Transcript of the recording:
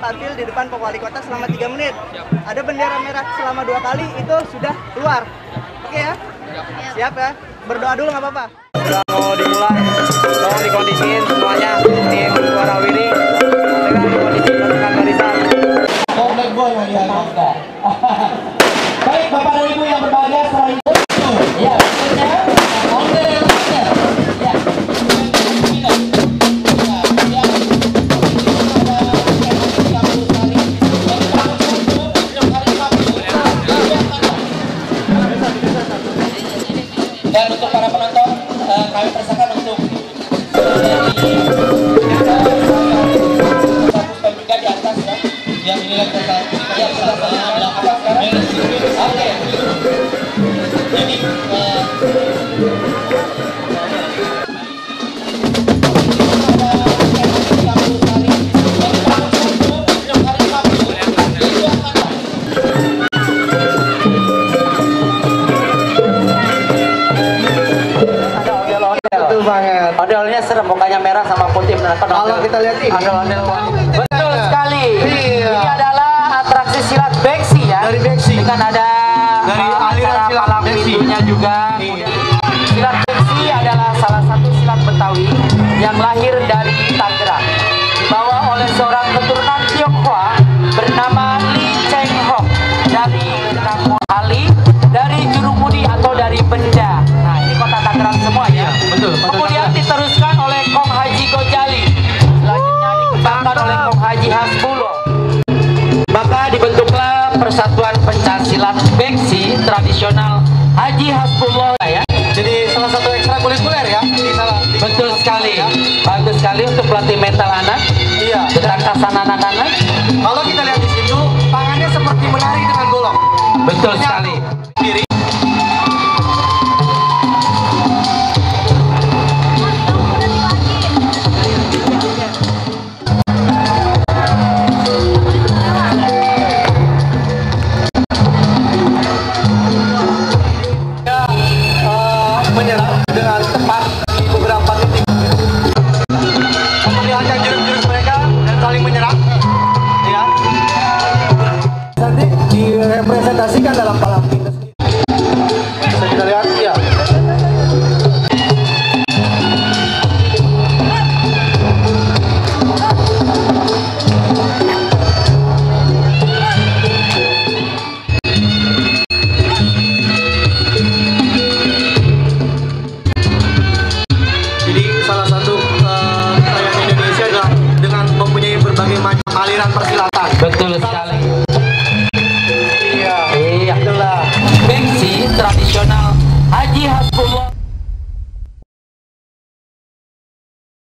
tampil di depan Pak Wali Kota selama 3 menit. Ada bendera merah selama 2 kali, itu sudah keluar. Oke ya? Siap ya? Berdoa dulu nggak apa-apa. Udah mau dimulai, tolong dikondisiin semuanya tim Warawiri dengan kondisi pasukan barisan. Black boy ya. Baik Bapak dan Ibu yang berbahagia, setelah itu ya, dan untuk para penonton kami persilakan untuk juga di atas ya, yang inilah kita apa sekarang? Oke. Jadi Ondel-ondelnya serem, mukanya merah sama putih menandakan Kalau kita lihat ini, betul sekali. Iya. Ini adalah atraksi silat beksi ya. Dari beksi. Dengan ada Dari aliran silat palang beksi. pintunya juga. Iya. Silat beksi adalah salah satu silat Betawi yang lahir dari Tangerang. Dibawa oleh seorang keturunan Tionghoa bernama Li Cheng Hok dari Kampung Ali, dari Jurumudi atau dari Benda. Nah, ini kota Tangerang semua ya. Betul. Kemudian diteruskan oleh Kong Haji Gojali. Selanjutnya dikembangkan oleh Kong Haji Hasbulo. Maka dibentuklah Persatuan Pencaksilat Beksi Tradisional Haji Hasbulo ya. Jadi salah satu ekstrakurikuler ya. Betul sekali. Bagus sekali untuk pelatih mental anak. Iya. Ketangkasan anak-anak. Kalau kita lihat di situ, tangannya seperti menari dengan golok. Betul sekali.